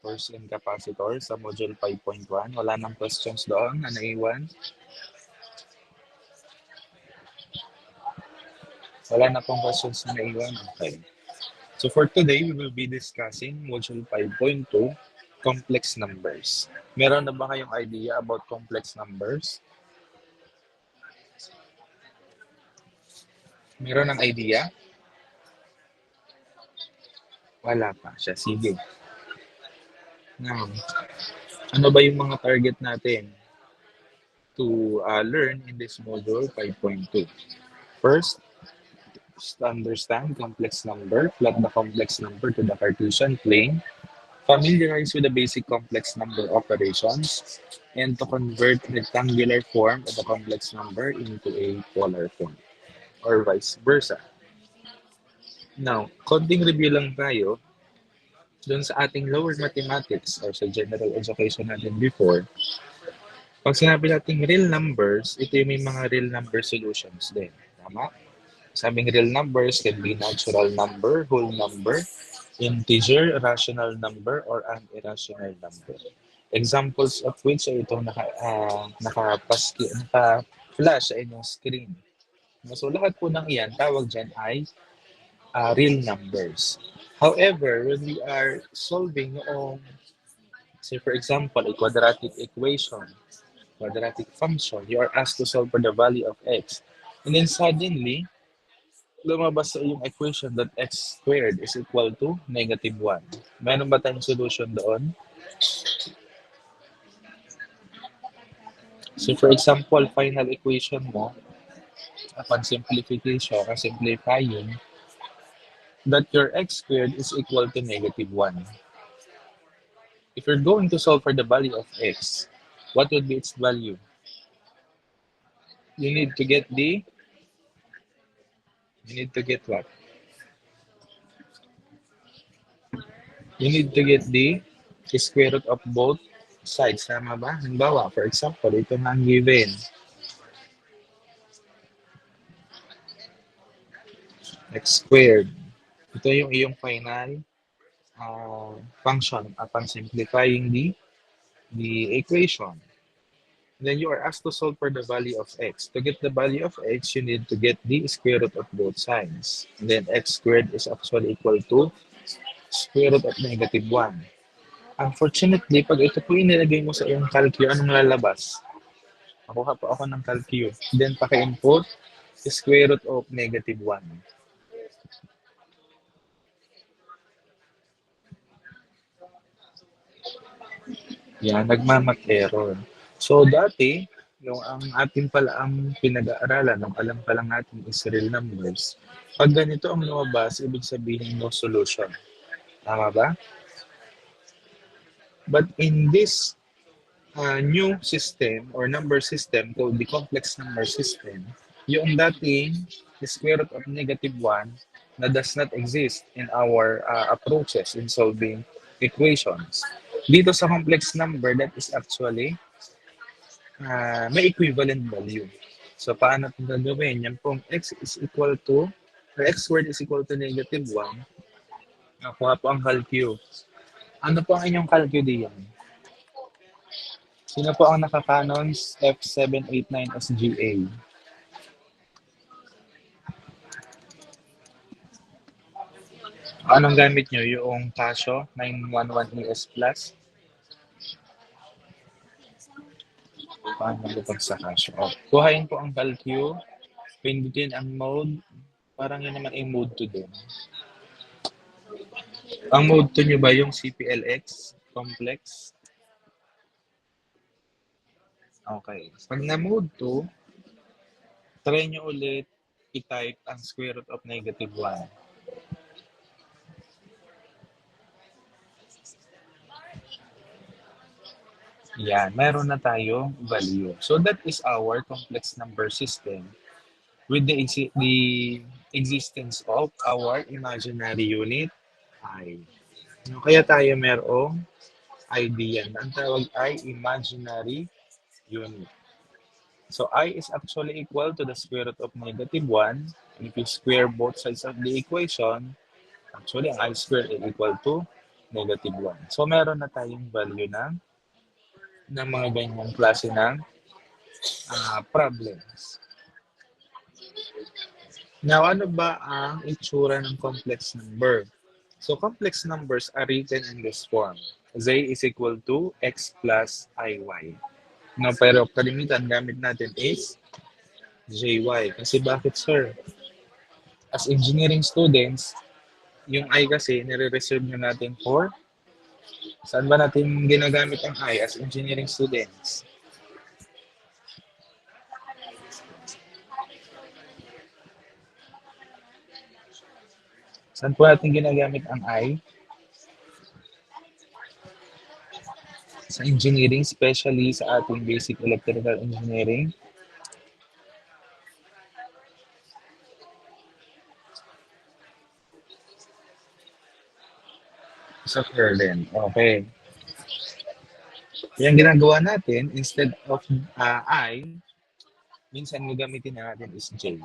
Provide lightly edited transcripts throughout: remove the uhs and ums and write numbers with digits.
inductors and capacitors sa module 5.1. Wala nang questions doon na naiwan. Wala na pong questions na naiwan. Okay. So for today, we will be discussing module 5.2, complex numbers. Meron na ba kayong idea about complex numbers? Meron ng idea? Wala pa siya. Sige. Now, ano ba yung mga target natin to learn in this module 5.2? First, to understand complex number, plot the complex number to the Cartesian plane, familiarize with the basic complex number operations, and to convert rectangular form of a complex number into a polar form, or vice versa. Now, konting review lang tayo dun sa ating lower mathematics or sa general education natin before. Pag sinabi natin real numbers, ito yung may mga real number solutions din. Tama? Sabing real numbers can be natural number, whole number, integer, rational number, or an irrational number. Examples of which ay itong naka-flash sa inyong screen. So lahat po ng iyan, tawag dyan ay real numbers. However, when we are solving say for example, a quadratic equation, quadratic function, you are asked to solve for the value of x. And then suddenly, lumabas sa iyong equation that x squared is equal to negative 1. Meron ba tayong solution doon? So for example, final equation mo, upon simplification, simplifying, that your x squared is equal to negative 1. If you're going to solve for the value of x, what would be its value? You need to get what? You need to get the square root of both sides. Tama ba? Halimbawa, for example, ito na ang given. X squared. Ito yung iyong final function upon simplifying the equation. Then you are asked to solve for the value of x. To get the value of x, you need to get the square root of both sides. And then x squared is actually equal to square root of negative 1. Unfortunately, pag ito po inilagay mo sa iyong calcu, anong lalabas? Nakuha po ako ng calcu. Then paki-input, square root of negative 1. Yan, nagmamat error. So dati, yung ang atin pala ang pinag-aaralan, ang alam pa lang natin is real numbers. Pag ganito ang lumabas, ibig sabihin no solution. Tama ba? But in this new system or number system called the complex number system, yung dating square root of negative 1 na does not exist in our approaches in solving equations. Dito sa complex number, that is actually may equivalent value. So, paano ito gagawin? Yan pong x is equal to, or x squared is equal to negative 1. Nakuha po ang calcu. Ano po ang inyong calcu diyan? Sino po ang naka-canons F789 SGA? Anong gamit nyo? Yung Casio 911 ES Plus? Paano lupag sa Casio? Kuhain po ang calcu. Pindutin ang mode. Parang yun naman ay mode 2 din. Ang mode 2 nyo ba yung CPLX complex? Okay. Pag na mode 2, try nyo ulit i-type ang square root of negative 1. Yan, meron na tayong value. So that is our complex number system with the existence of our imaginary unit I. Kaya tayo merong idea na ang tawag ay imaginary unit. So I is actually equal to the square root of negative 1. And if you square both sides of the equation, actually ang I squared is equal to negative 1. So, meron na tayong value ng mga ganyang klase ng problems. Now, ano ba ang itsura ng complex number? So, complex numbers are written in this form. Z is equal to X plus IY. No, pero kalimitan gamit natin is JY. Kasi bakit, sir? As engineering students, yung I kasi nire-reserve na natin for saan ba natin ginagamit ang I as engineering students? Saan po natin ginagamit ang I? Sa engineering, especially sa ating basic electrical engineering. Sa kernel. Okay. Yung ginagawa natin, instead of I, minsan gagamitin na natin is J.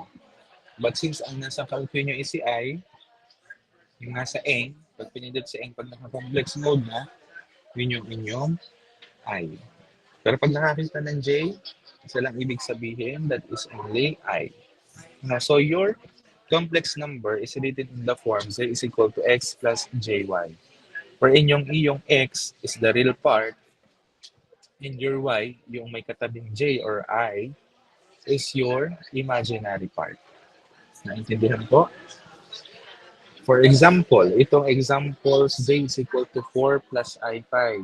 But since ang nasa calculus nyo is si I, yung nasa eng, pag pinindot si eng, pag naka-complex mode na, yun yung inyong I. Pero pag nakakita ng J, isa lang ibig sabihin, that is only I. So your complex number is written in the form Z is equal to X plus JY. Wherein yung iyong X is the real part, and your Y, yung may katabing J or I, is your imaginary part. Naintindihan po? For example, itong examples, Z is equal to 4 plus I5.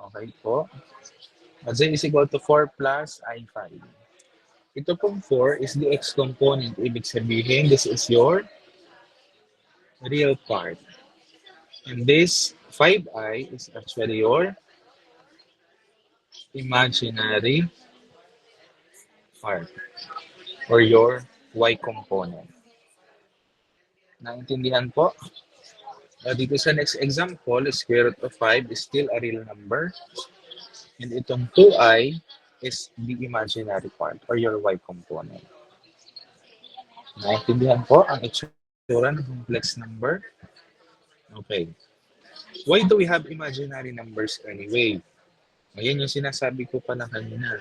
Okay po? Z is equal to 4 plus I5. Ito pong 4 is the X component. Ibig sabihin, this is your real part. And this 5I is actually your imaginary part or your Y component. Naintindihan po? Dito sa next example, square root of 5 is still a real number. And itong 2I is the imaginary part or your Y component. Naintindihan po ang itsura ng complex number? Okay. Why do we have imaginary numbers anyway? Ayan yung sinasabi ko pa na kanina.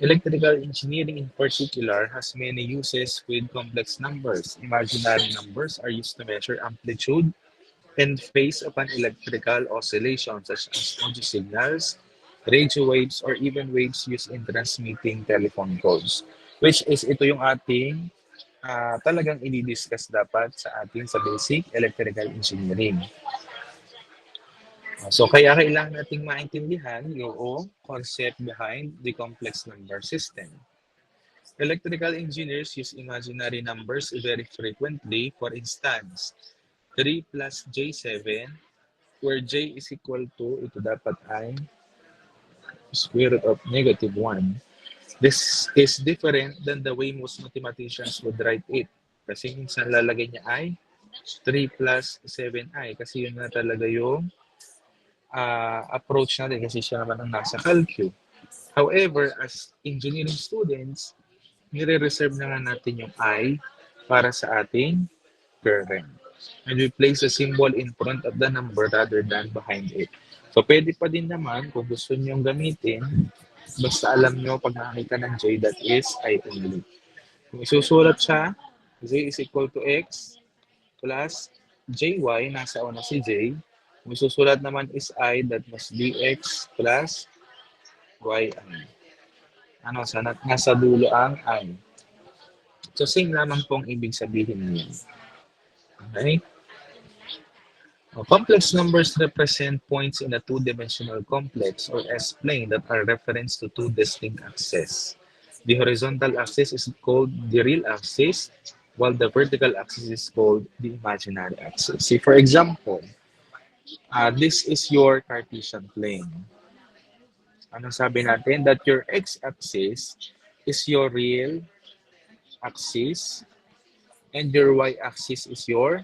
Electrical engineering in particular has many uses with complex numbers. Imaginary numbers are used to measure amplitude and phase of an electrical oscillation such as audio signals, radio waves, or even waves used in transmitting telephone calls. Which is ito yung ating talagang i-discuss dapat sa ating sa basic electrical engineering. So kaya kailangan nating maintindihan yung concept behind the complex number system. Electrical engineers use imaginary numbers very frequently. For instance, 3 plus J7, where J is equal to, ito dapat ay square root of negative 1. This is different than the way most mathematicians would write it. Kasi minsan lalagay niya ay 3 plus 7i kasi yun na talaga yung approach natin kasi siya naman ang nasa calcu. However, as engineering students, nire-reserve na nga natin yung I para sa ating current. And we place a symbol in front of the number rather than behind it. So, pwede pa din naman kung gusto nyo gamitin, basta alam nyo pag nakakita ng J, that is I only. Kung isusulat siya, Z is equal to X plus JY, nasa una si J. Kung isusulat naman is I, that must be X plus YI. Nasa dulo ang I. So, same lamang pong ibig sabihin niyan. Okay? Complex numbers represent points in a two-dimensional complex or S-plane that are referenced to two distinct axes. The horizontal axis is called the real axis, while the vertical axis is called the imaginary axis. See, for example, this is your Cartesian plane. Anong sabi natin? That your x-axis is your real axis and your y-axis is your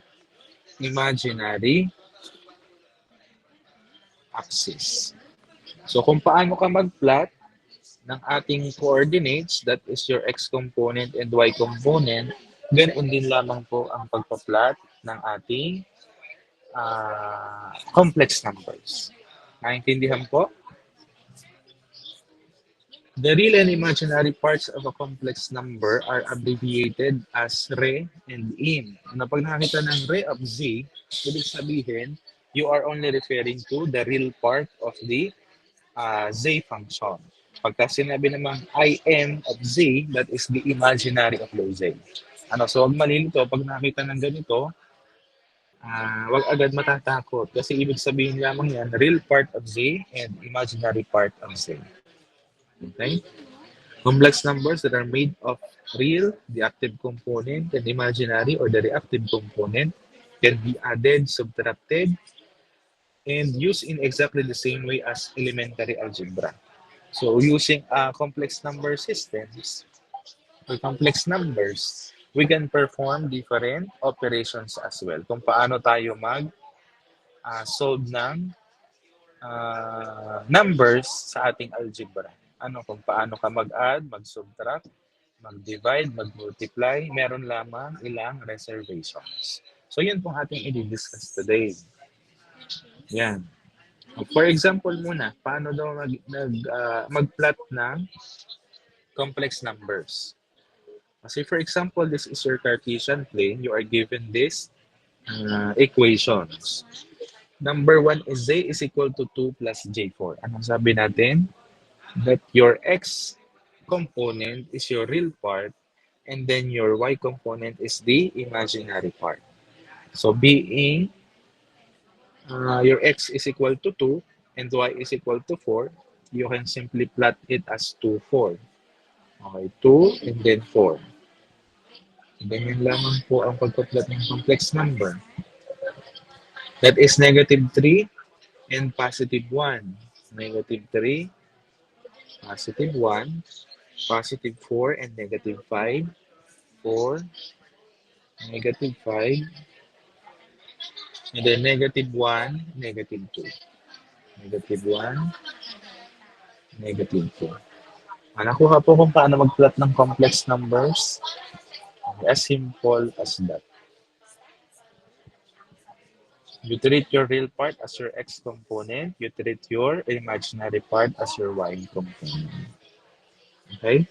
imaginary axis. So kung paano ka mag-plot ng ating coordinates, that is your x component and y component, ganoon din lamang po ang pagpa-plot ng ating complex numbers. Naintindihan po? The real and imaginary parts of a complex number are abbreviated as re and in. Ano, pag nakakita ng re of z, ibig sabihin, you are only referring to the real part of the z function. Pagka sinabi namang im of z, that is the imaginary of the z. Ano, so wag malilito, pag nakita ng ganito, wag agad matatakot kasi ibig sabihin lamang yan, real part of z and imaginary part of z. Okay? Complex numbers that are made of real, the active component, and imaginary or the reactive component can be added, subtracted, and used in exactly the same way as elementary algebra. So using complex number systems or complex numbers, we can perform different operations as well. Kung paano tayo mag-solve ng numbers sa ating algebra. Ano, kung paano ka mag-add, mag-subtract, mag-divide, mag-multiply, meron lamang ilang reservations. So yun pong ating i-discuss today. Yan. For example muna, paano daw mag-plot ng complex numbers. Kasi for example, this is your Cartesian plane. You are given this equations. Number 1 is z is equal to 2 plus j4. Anong sabi natin? That your x component is your real part and then your y component is the imaginary part. So being your x is equal to 2 and y is equal to 4, you can simply plot it as 2, 4. Okay, 2 and then 4. Ganyan lamang po ang pagpa-plot ng complex number. That is negative 3 and positive 1. Negative 3, positive 1, positive 4 and negative 5. 4, negative 5, and then negative 1, negative 2. Negative 1, negative 2. Nakuha po kung paano mag-plot ng complex numbers. As simple as that. You treat your real part as your x component. You treat your imaginary part as your y component. Okay?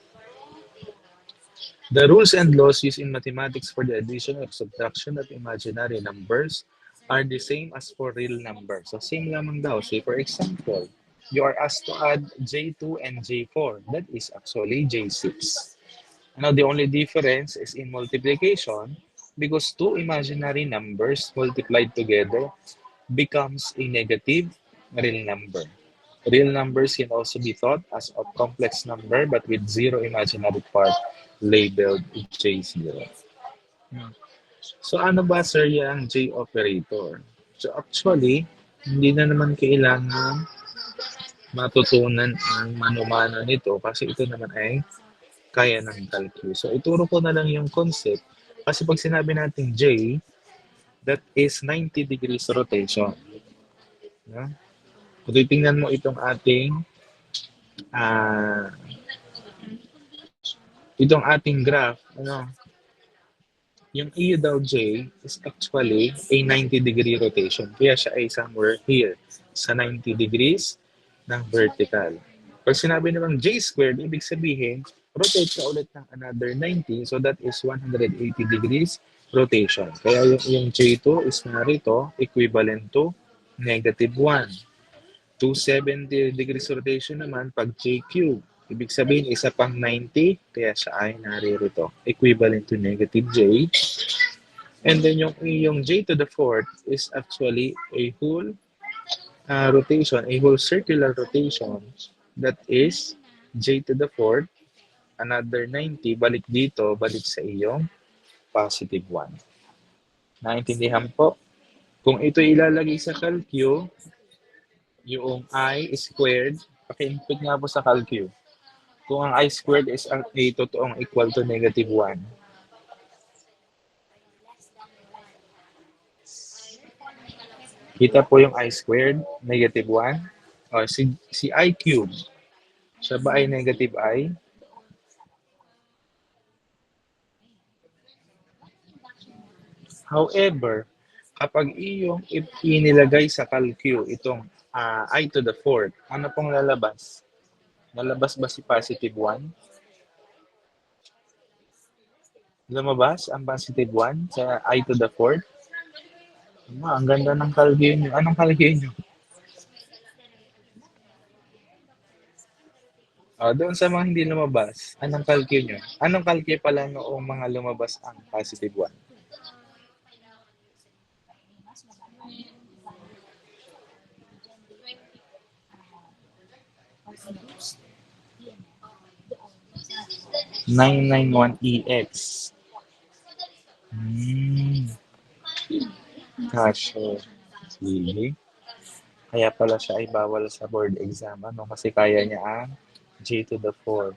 The rules and laws used in mathematics for the addition or subtraction of imaginary numbers are the same as for real numbers. So same lamang daw. Say for example, you are asked to add J2 and J4. That is actually J6. Now the only difference is in multiplication because two imaginary numbers multiplied together becomes a negative real number. Real numbers can also be thought as a complex number but with zero imaginary part labeled J0. So ano ba sir yung J operator? So actually, hindi na naman kailangan matutunan ang mano-mano nito kasi ito naman ay kaya ng calculus. So ituro ko na lang yung concept kasi pag sinabi natin J, that is 90 degrees rotation. Yeah? Kung titingnan mo itong ating graph, yung E daw J is actually a 90-degree rotation. Kaya siya ay somewhere here sa 90 degrees ng vertical. Pag sinabi namang J squared, ibig sabihin, rotate ka ulit ng another 90. So that is 180 degrees rotation. Kaya yung J2 is narito equivalent to negative 1. 270 degrees rotation naman pag J cube. Ibig sabihin, isa pang 90, kaya siya ay naririto. Equivalent to negative J. And then yung J to the fourth is actually a whole rotation, a whole circular rotation that is J to the fourth, another 90, balik dito, balik sa iyong positive 1. Naintindihan po? Kung ito ilalagay sa calcu, yung I squared, paki-input nga po sa calcu. Kung ang I squared is a totoong equal to negative 1. Kita po yung I squared, negative 1. O, si I cube, siya ba ay negative I? However, Kapag iyong inilagay sa calcu itong I to the fourth, ano pong lalabas? Lalabas ba si positive 1? Lumabas ang positive 1 sa I to the fourth? Ang ganda ng calcu nyo. Anong calcu nyo? Doon sa mga hindi lumabas, anong calcu nyo? Anong calcu pala noong mga lumabas ang positive 1? (991EX). Kasyo. Sige. Kaya pala siya ay bawal sa board exam, ano? Kasi kaya niya ang J to the 4.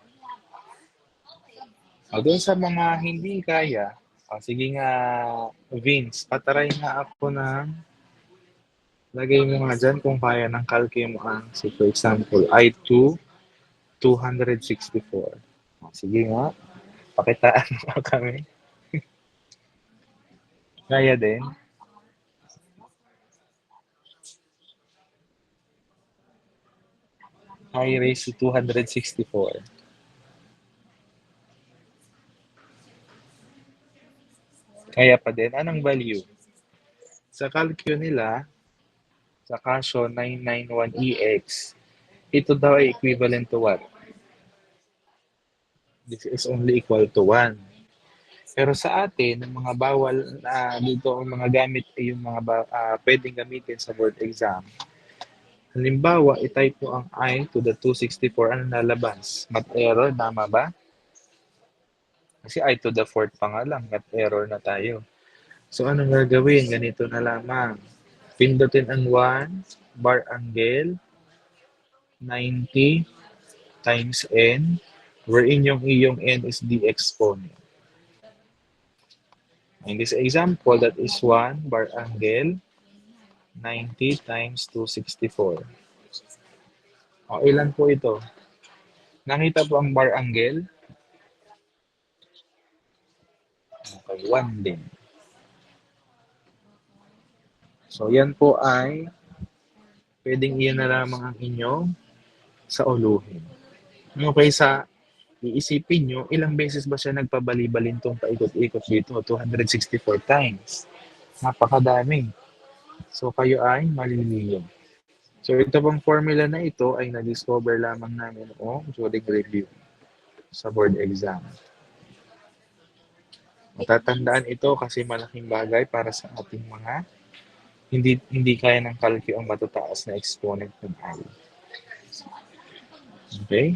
Doon sa mga hindi kaya, sige nga, Vince, patry nga ako ng lagay mo nga dyan kung kaya ng calculate mo ang, say for example, I2, 264. Sige nga, pakitaan mo kami. Kaya din. I raised to 264. Kaya pa din. Anong value? Sa calcu nila, sa Casio 991EX, ito daw ay equivalent to what? This is only equal to 1. Pero sa atin, ang mga bawal dito, ang mga gamit ay yung mga pwedeng gamitin sa board exam. Halimbawa, i-type mo ang I to the 264. Ano nalabas? Math error, tama ba? Kasi I to the fourth pa nga lang, math error na tayo. So, anong gagawin? Ganito na lamang. Pindutin ang 1, bar angle, 90 times n, wherein yung iyong n is the exponent. In this example, that is 1 bar angle, 90 times 264. Ilan po ito? Nakita po ang bar angle? Okay, 1 din. So, yan po ay pwedeng iyan na lamang ang inyong sauluhin. Okay, sa iisipin nyo, ilang beses ba siya nagpabali-balintong paikot-ikot dito? 264 times. Napakadami. So, kayo ay maliliyong. So, ito pong formula na ito ay na-discover lamang namin during review sa board exam. Matatandaan ito kasi malaking bagay para sa ating mga hindi kaya ng calcu ang matataas na exponent ng I. Okay?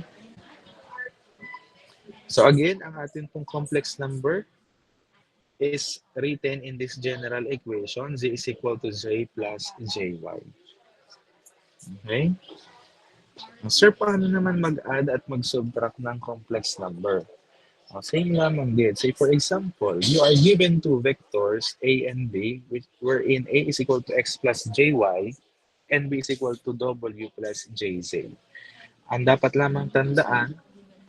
So again, ang ating pong complex number is written in this general equation, z is equal to j plus jy. Okay? Sir, paano naman mag-add at mag-subtract ng complex number? Same lamang din. Say for example, you are given two vectors, A and B, wherein A is equal to x plus jy, and B is equal to w plus jz. Ang dapat lamang tandaan,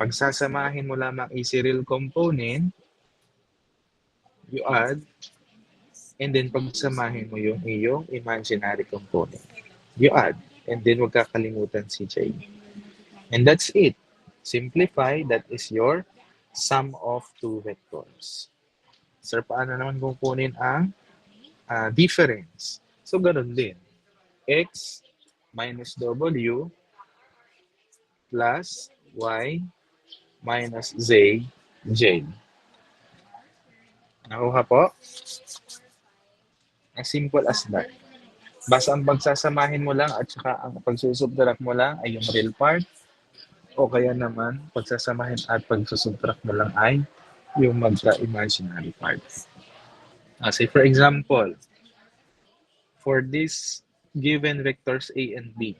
pagsasamahin mo lamang i-serial component, you add, and then pagsamahin mo yung iyong imaginary component. You add, and then huwag kakalimutan si J. And that's it. Simplify, that is your sum of two vectors. Sir, paano naman kukunin ang difference? So, ganun din. X minus W plus Y minus Z, J. Nakuha po? As simple as that. Basta ang pagsasamahin mo lang at saka ang pagsusubtract mo lang ay yung real part, o kaya naman pagsasamahin at pagsusubtract mo lang ay yung magka-imaginary part. Say for example, for this given vectors A and B,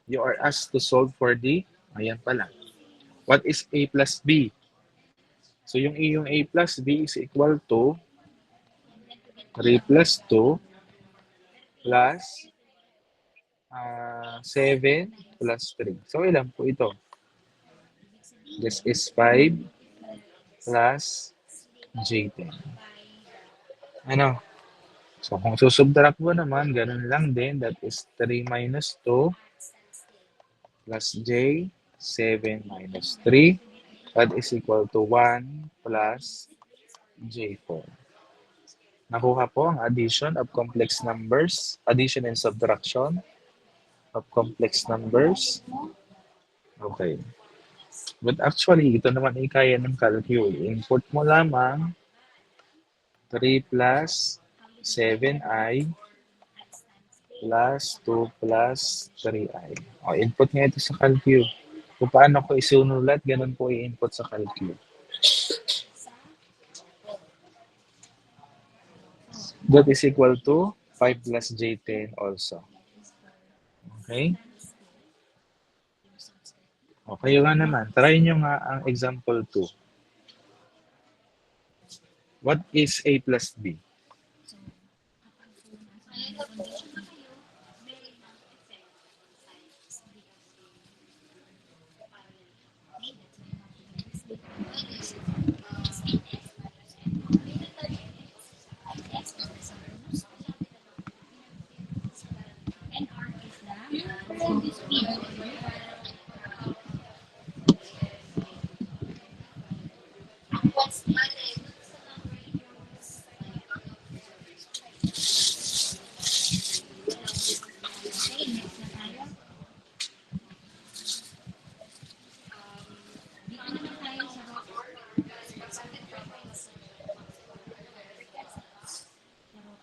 you are asked to solve for the, ayan pala, what is A plus B? So yung iyong A plus B is equal to 3 plus 2 plus 7 plus 3. So ilan po ito? This is 5 plus J10. Ano? So, kung susubtract mo naman, ganun lang din. That is 3 minus 2 plus j, 7 minus 3. That is equal to 1 plus j4. Nakuha po ang addition of complex numbers, addition and subtraction of complex numbers. Okay. But actually, ito naman ay kaya ng calculus. Input mo lamang 3 plus 7i plus 2 plus 3i. O, input nga ito sa calculus. Kung paano ko isunulat, ganun po i-input sa calculus. That is equal to 5 plus j10 also. Okay? O, kayo nga naman. Try nyo nga ang example 2. What is a plus b?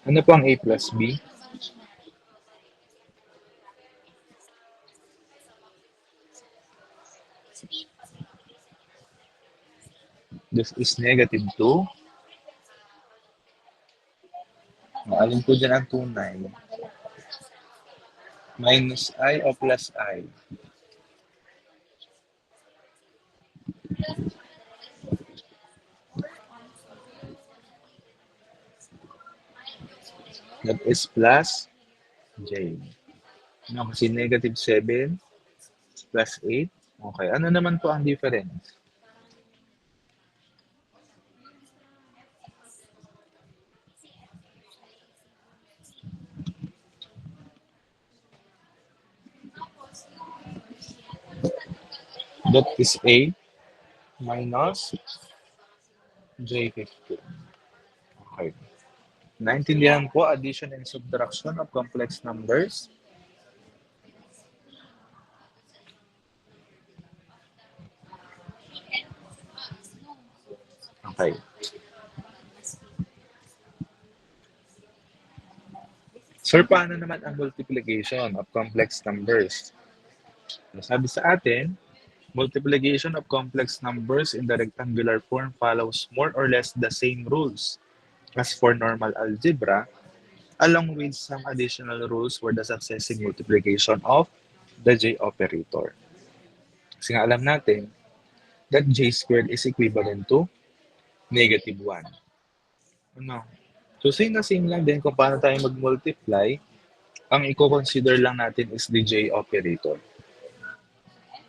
Ano po ang a plus b? This is negative 2. Alin po dyan ang tunay? Minus I o plus I? That is plus J. No, kasi negative 7 plus 8. Okay. Ano naman po ang difference? That is 8 minus J15. Okay. Naintindihan po addition and subtraction of complex numbers. Okay. Sir, paano naman ang multiplication of complex numbers? Sabi sa atin, multiplication of complex numbers in the rectangular form follows more or less the same rules as for normal algebra, along with some additional rules for the successive multiplication of the J operator. Kasi nga alam natin that J squared is equivalent to negative 1. Ano? So, same na same lang din kung paano tayo mag-multiply. Ang i-consider lang natin is the J operator.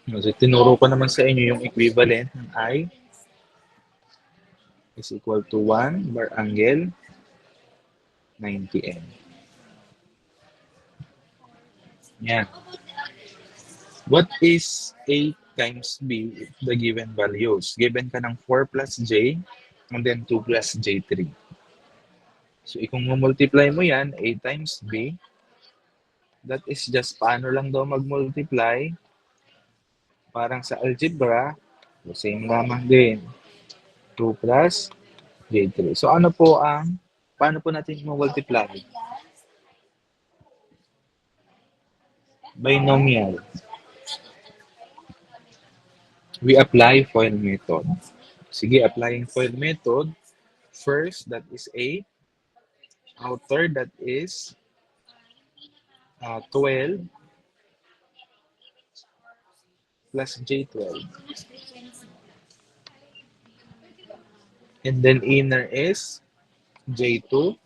So, tinuro ko naman sa inyo yung equivalent ng I is equal to 1 bar angle 90M. Yan. What is A times B if the given values? Given ka ng 4 plus J and then 2 plus J3. So, kung multiply mo yan, A times B, that is just paano lang daw mag-multiply. Parang sa algebra, the same lamang din. 2 plus J3. So, ano po ang, paano po natin multiply? Binomial. We apply FOIL method. Sige, applying FOIL method. First, that is A. Outer, that is 12 plus J12. And then inner is J2.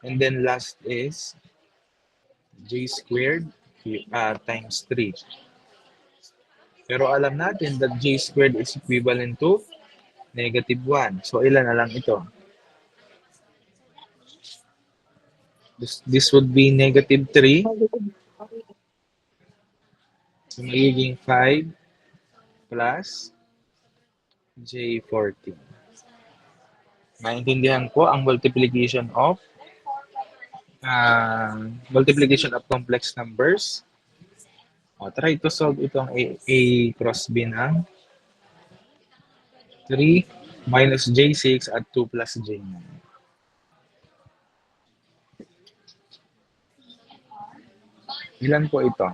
And then last is J squared times 3. Pero alam natin that J squared is equivalent to negative 1. So, ilan na lang ito? This would be negative 3. So, magiging 5 plus J14. Maintindihan po ang multiplication of complex numbers. Try to solve itong A cross B ng 3 minus J6 at 2 plus J9. Ilan po ito?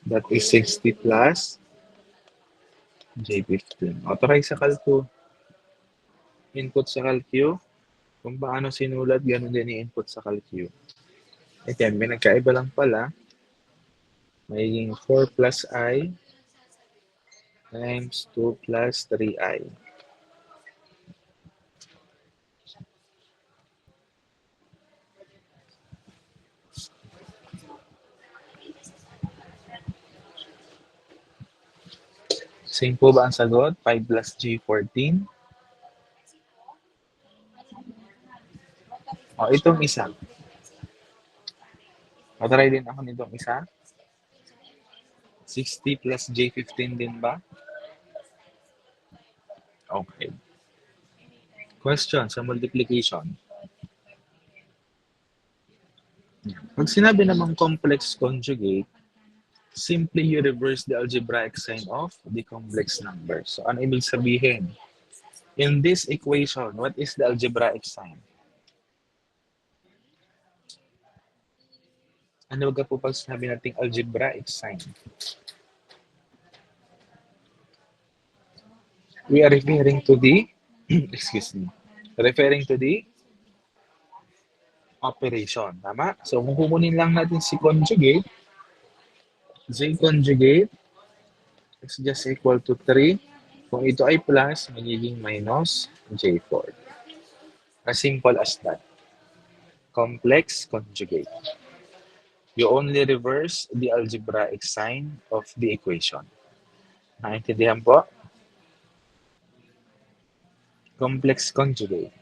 That is 60 plus J15. Try sa Calcu. Input sa Calcu. Kung paano sinulat, ganun din i-input sa Calcu. Again, may nagkaiba lang pala. Magiging 4 plus I times 2 plus 3I. Same po ba ang sagot? 5 plus G14. Itong isa. Matry din ako nitong isa. 60 plus J15 din ba? Okay. Question sa multiplication. Pag sinabi namang complex conjugate, simply you reverse the algebraic sign of the complex number. So, ano ibig sabihin? In this equation, what is the algebraic sign? Ano ba po pag sinabi natin algebraic sign? We are referring to the, referring to the operation. Tama? So, kung kukunin lang natin si conjugate, J conjugate is just equal to 3. Kung ito ay plus, magiging minus J4. As simple as that. Complex conjugate. You only reverse the algebraic sign of the equation. Naintindihan po? Complex conjugate.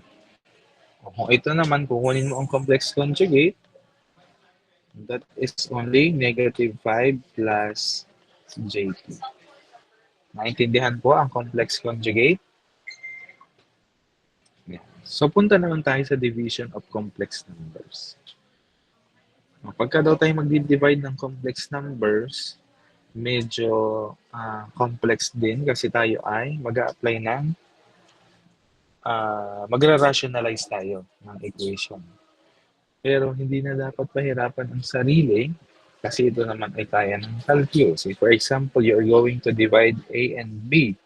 Kung ito naman, kukunin mo ang complex conjugate, that is only negative 5 plus J2. Naintindihan po ang complex conjugate? Yeah. So, punta naman tayo sa division of complex numbers. Pagka daw tayo mag-divide ng complex numbers, medyo complex din kasi tayo ay mag-a-apply ng magra-rationalize tayo ng equation. Pero hindi na dapat pahirapan ang sarili kasi ito naman ay kaya ng calculus. For example, you're going to divide A and B.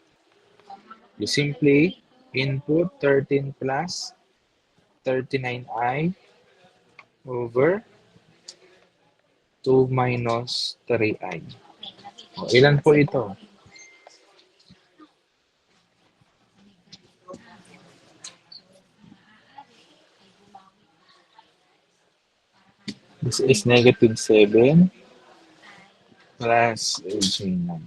You simply input 13 plus 39i over 2 minus 3i. Ilan po ito? This is negative 7 plus J9.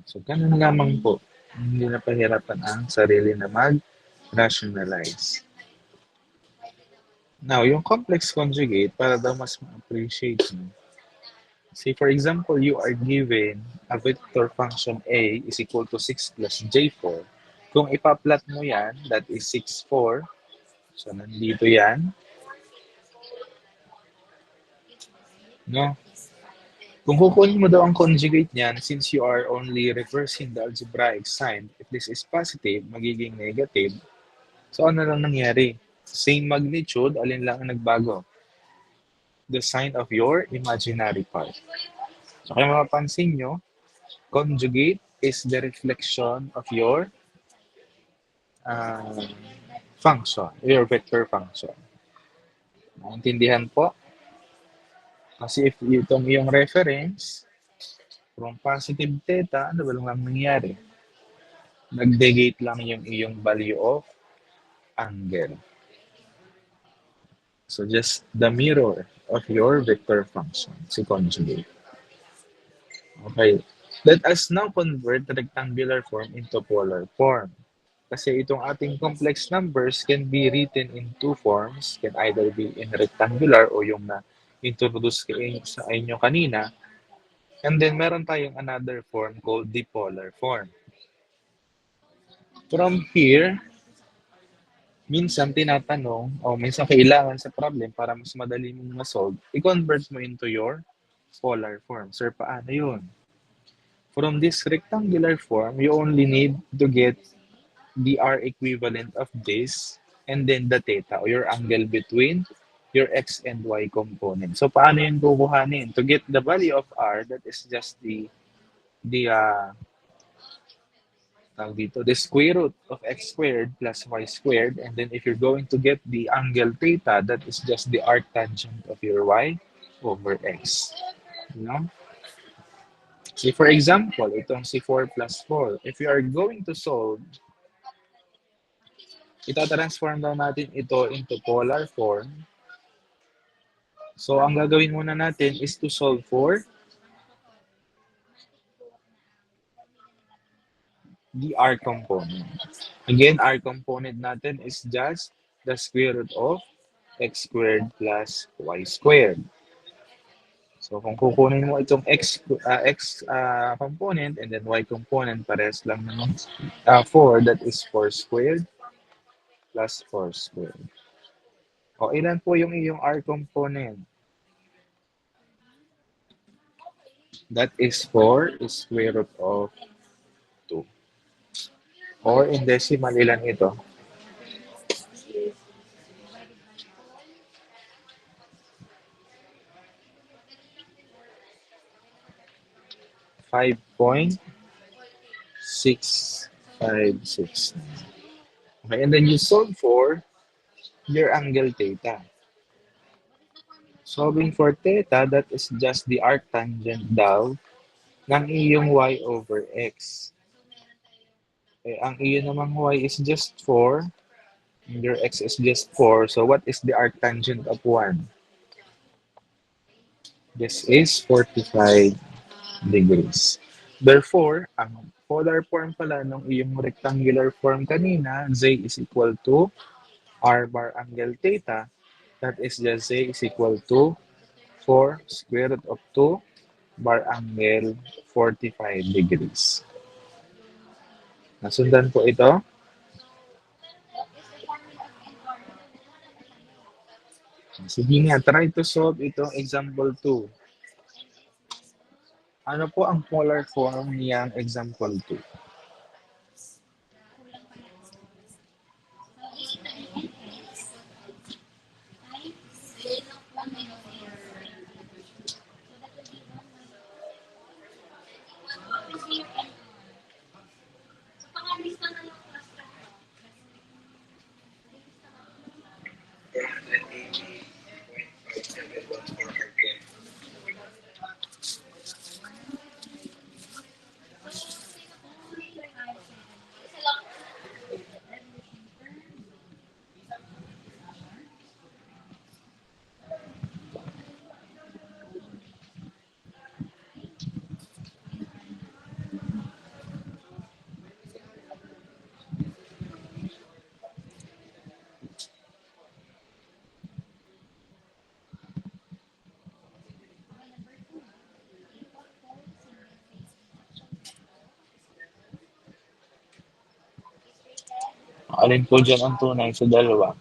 So, ganun lamang po. Hindi na pahirapan ang sarili na mag-rationalize. Now, yung complex conjugate, para daw mas ma-appreciate mo. Say, for example, you are given a vector function A is equal to 6 plus J4. Kung ipa-plot mo yan, that is 6, 4. So, nandito yan. No? Kung kukunin mo daw ang conjugate niyan, since you are only reversing the algebraic sign, if this is positive, magiging negative. So, ano lang nangyari? Same magnitude, alin lang ang nagbago? The sign of your imaginary part. So, kaya mapapansin nyo, conjugate is the reflection of your uh, function, your vector function. Naintindihan po? Kasi if itong iyong reference, from positive theta, ano ba lang nangyari? Nag-negate lang yung iyong value of angle. So just the mirror of your vector function, si conjugate. Okay. Let us now convert the rectangular form into polar form. Kasi itong ating complex numbers can be written in two forms, can either be in rectangular o yung na-introduce sa inyo kanina. And then meron tayong another form called the polar form. From here, minsan tinatanong o minsan kailangan sa problem para mas madali mong ma-solve, i-convert mo into your polar form. Sir, paano yun? From this rectangular form, you only need to get the R equivalent of this and then the theta or your angle between your x and y component. So paano yun kukuhanin? To get the value of R, that is just the dito, the square root of x squared plus y squared. And then if you're going to get the angle theta, that is just the arctangent of your y over x. You know? See, for example, itong si 4 plus 4. If you are going to solve, ita-transform daw natin ito into polar form. So, ang gagawin muna natin is to solve for the R component. Again, R component natin is just the square root of x squared plus y squared. So, kung kukunin mo itong x component and then y component, parehas lang ng 4, that is 4 squared plus 4 squared. O, ilan po yung iyong R component? That is 4 square root of 2. Or in decimal, ilan ito? 5.656. Okay, and then you solve for your angle theta. Solving for theta, that is just the arctangent daw ng iyong y over x. Eh, ang iyo namang y is just 4, and your x is just 4. So what is the arctangent of 1? This is 45 degrees. Therefore, ang polar form pala ng iyong rectangular form kanina, z is equal to r bar angle theta. That is just z is equal to 4 square root of 2 bar angle 45 degrees. Nasundan po ito? Sige nga, try to solve ito. Example 2. Ano po ang polar form niyang example 2? Alin po dyan ang tunay sa dalawa?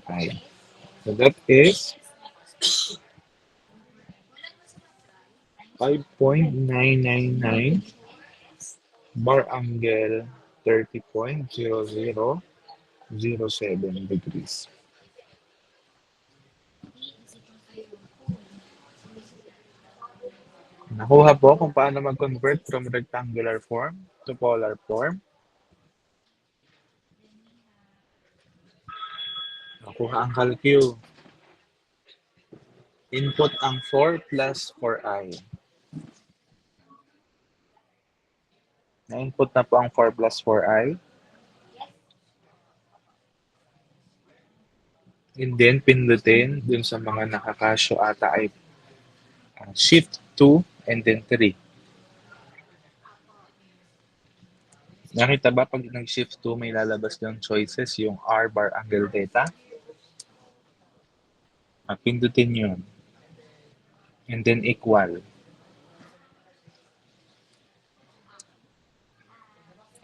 Okay. So that is 5.999 bar angle 30.0007 degrees. Nakuha po kung paano mag-convert from rectangular form to polar form. Nakuha ang calcu. Input ang 4 plus 4i. Na-input na po ang 4 plus 4i. And then, pindutin dun sa mga nakakasyo ata ay shift 2 and then 3. Nakita ba pag nag-shift 2, may lalabas ng choices, yung R bar angle theta? Pindutin yun. And then equal.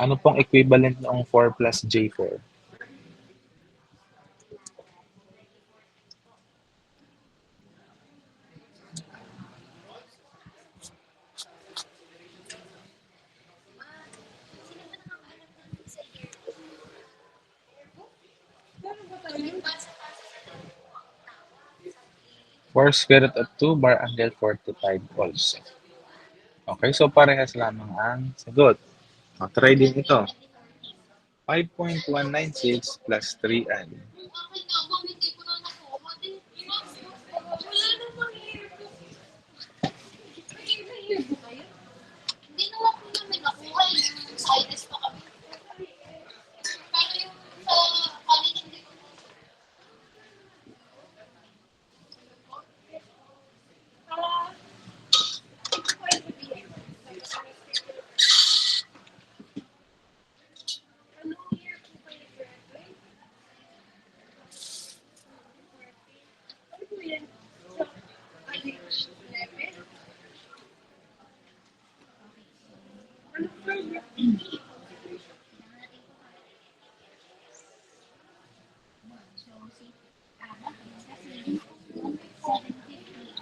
Ano pong equivalent ng 4 plus J4? For square root of 2 bar angle 45 also. Okay, so parehas lamang ang sagot. Try din ito. 5.196 plus 3i.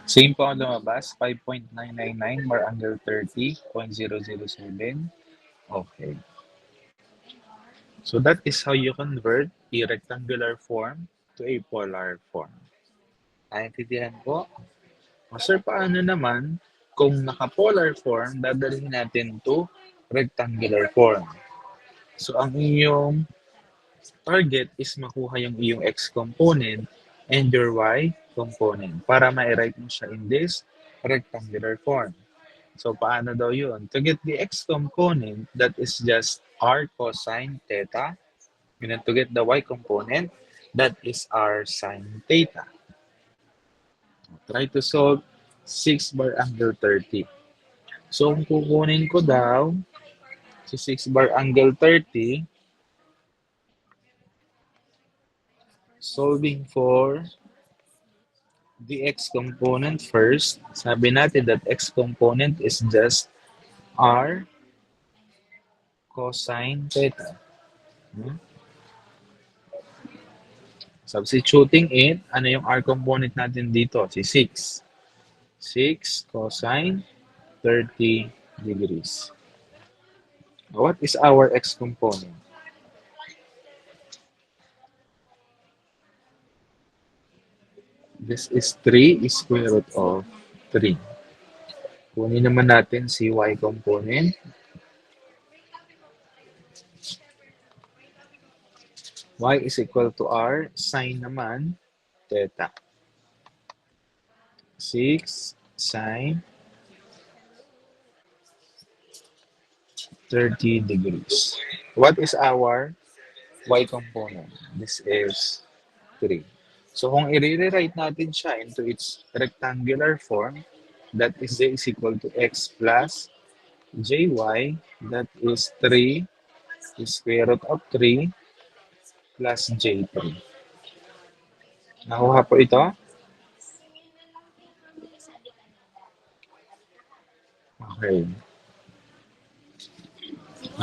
Same po ang lumabas, 5.999 bar angle 30.007. Okay. So that is how you convert a rectangular form to a polar form. Naintindihan po? Sir, paano naman kung naka-polar form, dadalhin natin to rectangular form? So ang iyong target is makuha yung iyong x component and your y component para ma-write mo siya in this rectangular form. So, paano daw yun? To get the x component, that is just r cosine theta. And then to get the y component, that is r sine theta. Try to solve 6 bar angle 30. So, kung kukunin ko daw si 6 bar angle 30, solving for the x component first, sabi natin that x component is just r cosine theta. Substituting it, ano yung r component natin dito? Si 6. 6 cosine 30 degrees. What is our x component? This is 3 square root of 3. Kunin naman natin si y component. Y is equal to r, sine naman, theta. 6 sine 30 degrees. What is our y component? This is 3. So kung i-rewrite natin siya into its rectangular form, that is z is equal to x plus jy, that is 3 square root of 3 plus j3. Nakuha po ito? Okay.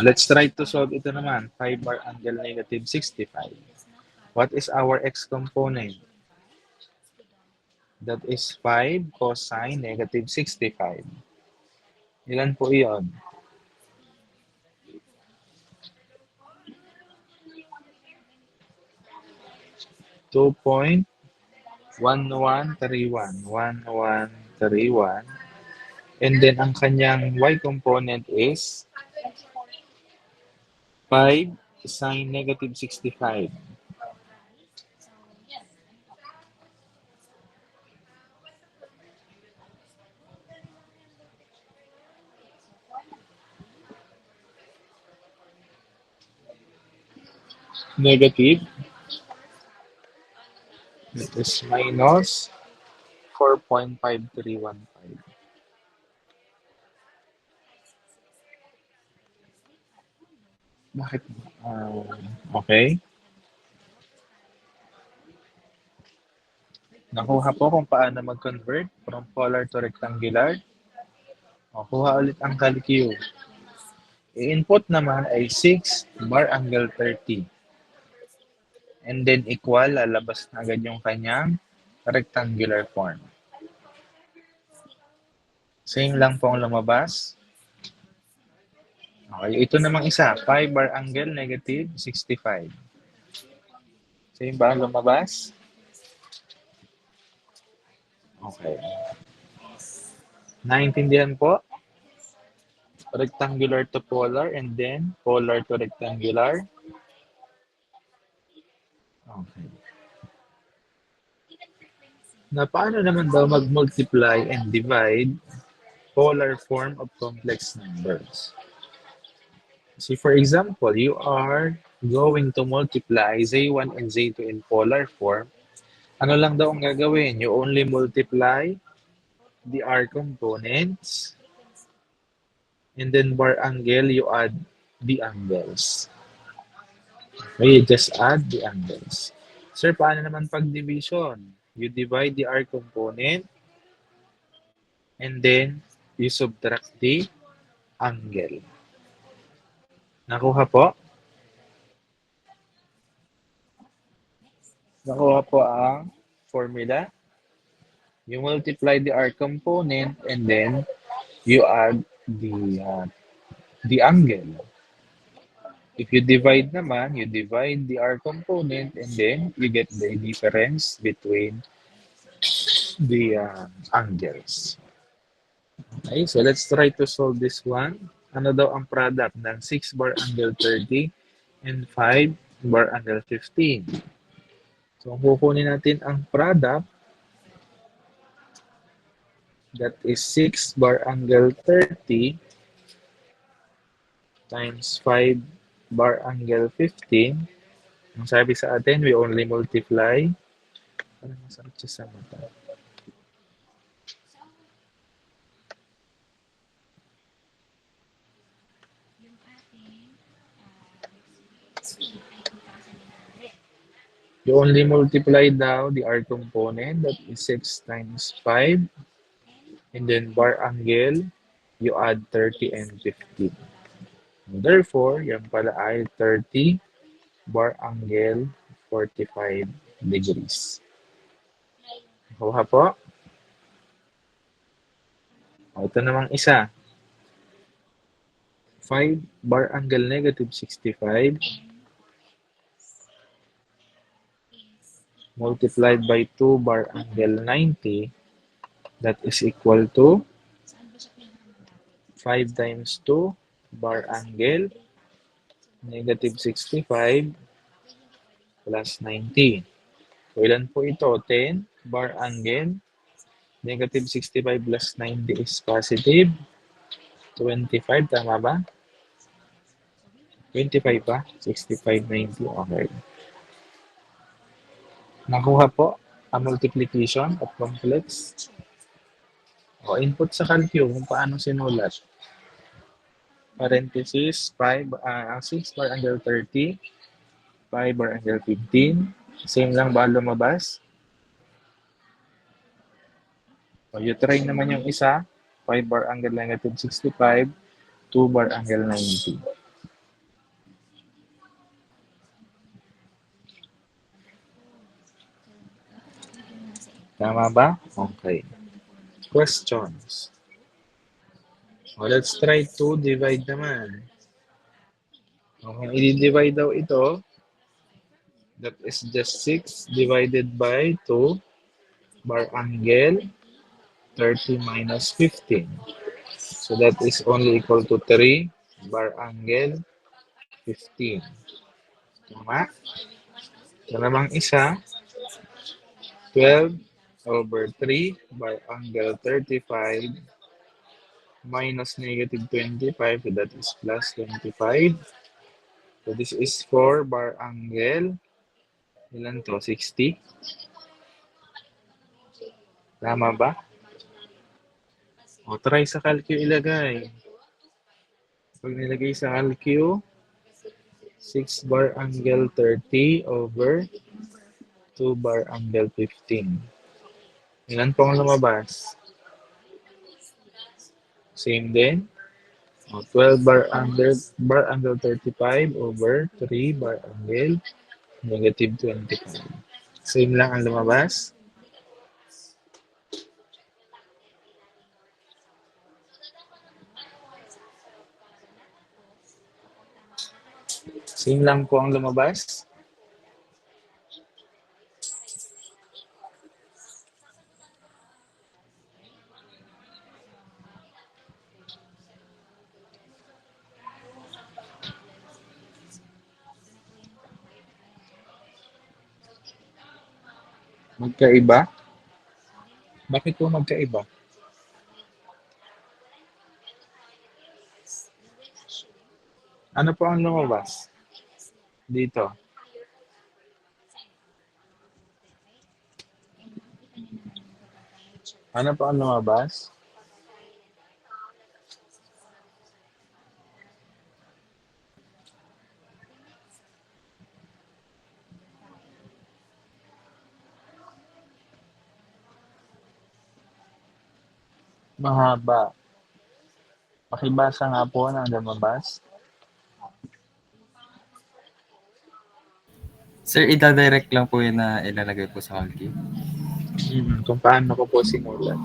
Let's try to solve ito naman. 5 bar angle negative 65. What is our x component? That is 5 cosine negative 65. Ilan po iyon? 2.1131. 1131. And then, ang kanyang y component is 5 sine negative 65. Negative. It is minus 4.5315. Bakit? Okay. Nakuha po kung paano mag-convert from polar to rectangular. O, kuha ulit ang calcu. I-input naman ay 6 bar angle 30. And then equal, lalabas na agad yung kanyang rectangular form. Same lang po ang lumabas. Okay, ito namang isa, 5 bar angle negative 65. Same ba ang lumabas? Okay. Naintindihan po? Rectangular to polar and then polar to rectangular. Okay. Na paano naman daw mag-multiply and divide polar form of complex numbers? See, for example, you are going to multiply Z1 and Z2 in polar form. Ano lang daw ang gagawin? You only multiply the R components and then bar angle, you add the angles. Okay, you just add the angles. Sir, paano naman pag division? You divide the R component and then you subtract the angle. Nakuha po? Nakuha po ang formula. You multiply the R component and then you add the angle. If you divide naman, you divide the R component and then you get the difference between the angles. Okay, so let's try to solve this one. Ano daw ang product ng 6 bar angle 30 and 5 bar angle 15? So, kukunin natin ang product. That is 6 bar angle 30 times 5 bar angle 15. Ang sabi sa atin, we only multiply. Parang masakit siya sa mata. You only multiply now the R component, that is 6 times 5. And then bar angle, you add 30 and 15. Therefore, yan pala ay 30 bar angle 45 degrees. Kuha po. Ito namang isa. 5 bar angle negative 65 multiplied by 2 bar angle 90, that is equal to 5 times 2 bar angle negative 65 plus 90. So, ilan po ito? 10 bar angle negative 65 plus 90 is positive 25. Tama ba? 25 pa? 65, 90. Okay. Nakuha po ang multiplication of complex. O, input sa calculus kung paano sinulat. Parenthesis, 6 bar angle 30, 5 bar angle 15. Same lang ba lumabas? So, you try naman yung isa, 5 bar angle negative 65, 2 bar angle 90. Tama ba? Okay. Questions? Well, let's try to divide naman. Kung i-divide daw ito, That is just 6 divided by 2 bar angle 30 minus 15. So that is only equal to 3 bar angle 15. Tama? Ito namang isa, 12 over 3 bar angle 35 minus negative 25. So that is plus 25. So this is 4 bar angle. Ilan to? 60? Tama ba? O, try sa calcu ilagay. Pag nilagay sa calcu, 6 bar angle 30 over 2 bar angle 15. Ilan po ang lumabas? Same din. O, 12 bar angle 35 over 3 bar angle negative 25. Same lang ang lumabas. Same lang po ang lumabas. Magkaiba? Bakit po magkaiba? Ano po ang lumabas? Dito. Ano po ang lumabas? Mahaba. Pakibasa nga po ng lumabas. Sir, ida-direct lang po yun na ilalagay po sa calcu. Kung paano ko po simulat.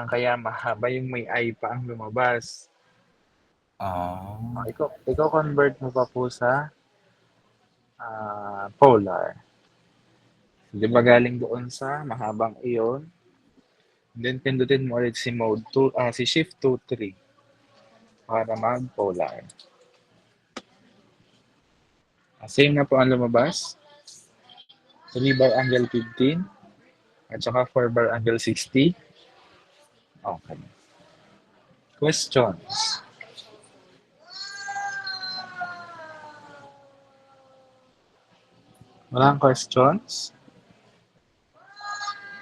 Kaya mahaba yung may I pa ang lumabas. Ikaw convert mo pa po sa polar. Di ba galing doon sa mahabang iyon? Then pindutin mo ulit si mode 2, si shift 2, 3 para mag-polar. Same na po ang lumabas. 3 bar angle 15 at saka 4 bar angle 60. Okay. Questions? Walang questions?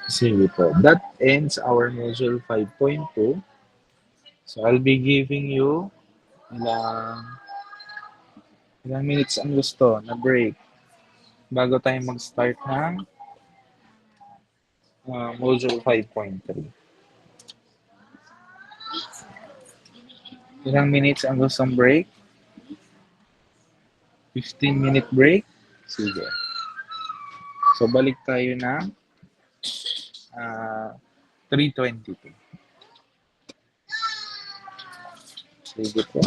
Sige po. That ends our module 5.2. So I'll be giving you ilang minutes ang gusto na break bago tayo mag-start ng module 5.3. Ilang minutes ang gustong break? 15-minute break? Sige. So balik tayo ng 3:22. Sige po.